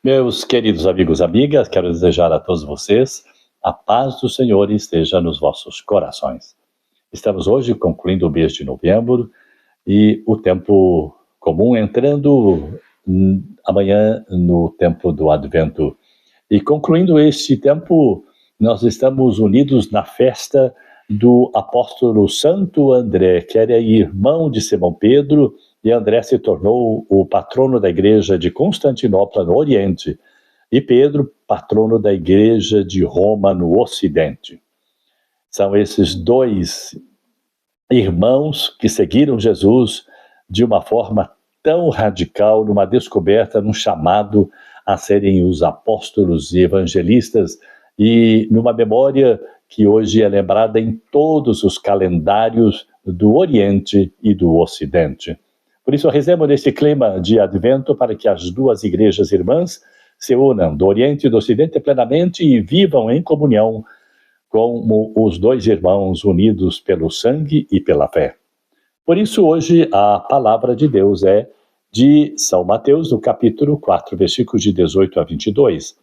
Meus queridos amigos e amigas, quero desejar a todos vocês a paz do Senhor esteja nos vossos corações. Estamos hoje concluindo o mês de novembro e o tempo comum entrando amanhã no tempo do Advento. E concluindo este tempo, nós estamos unidos na festa do apóstolo Santo André, que era irmão de Simão Pedro, e André se tornou o patrono da igreja de Constantinopla, no Oriente, e Pedro, patrono da igreja de Roma, no Ocidente. São esses dois irmãos que seguiram Jesus de uma forma tão radical, numa descoberta, num chamado a serem os apóstolos e evangelistas, e numa memória que hoje é lembrada em todos os calendários do Oriente e do Ocidente. Por isso, rezemos nesse clima de Advento para que as duas igrejas irmãs se unam do Oriente e do Ocidente plenamente e vivam em comunhão como os dois irmãos unidos pelo sangue e pela fé. Por isso, hoje, a palavra de Deus é de São Mateus, no capítulo 4, versículos de 18 a 22.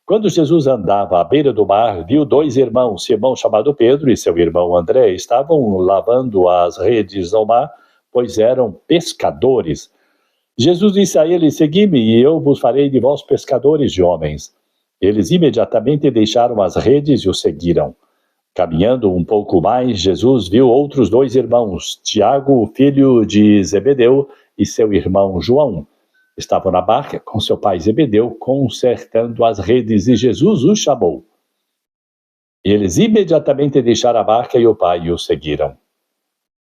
Quando Jesus andava à beira do mar, viu dois irmãos, Simão chamado Pedro e seu irmão André, estavam lavando as redes ao mar, pois eram pescadores. Jesus disse a eles: segui-me e eu vos farei de vós pescadores de homens. Eles imediatamente deixaram as redes e o seguiram. Caminhando um pouco mais, Jesus viu outros dois irmãos, Tiago, filho de Zebedeu, e seu irmão João. Estavam na barca com seu pai Zebedeu, consertando as redes, e Jesus os chamou. Eles imediatamente deixaram a barca e o pai o seguiram.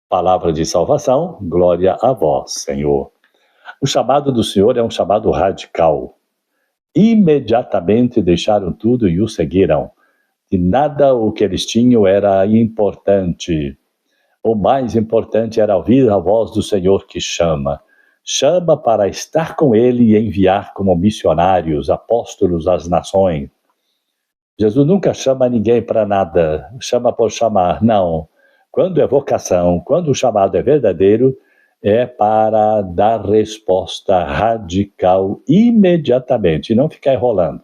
Palavra de salvação, glória a vós, Senhor. O chamado do Senhor é um chamado radical. Imediatamente deixaram tudo e o seguiram. E nada o que eles tinham era importante. O mais importante era ouvir a voz do Senhor que chama. Chama para estar com Ele e enviar como missionários, apóstolos às nações. Jesus nunca chama ninguém para nada, chama por chamar, não. Quando é vocação, quando o chamado é verdadeiro, é para dar resposta radical imediatamente, e não ficar enrolando.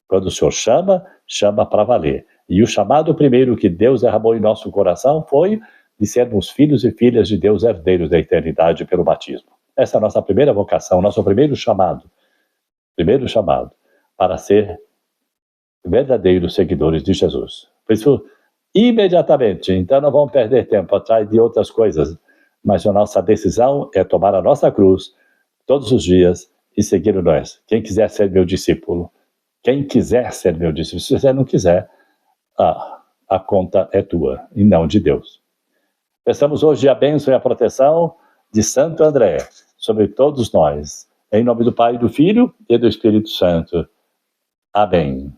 Quando o Senhor chama, chama para valer. E o chamado primeiro que Deus derramou em nosso coração foi de sermos filhos e filhas de Deus, herdeiros da eternidade pelo batismo. Essa é a nossa primeira vocação, nosso primeiro chamado para ser verdadeiros seguidores de Jesus. Por isso, imediatamente, então não vamos perder tempo atrás de outras coisas, mas a nossa decisão é tomar a nossa cruz todos os dias e seguir nós. Quem quiser ser meu discípulo, se você não quiser, a conta é tua e não de Deus. Peçamos hoje a bênção e a proteção de Santo André sobre todos nós. Em nome do Pai, do Filho e do Espírito Santo. Amém.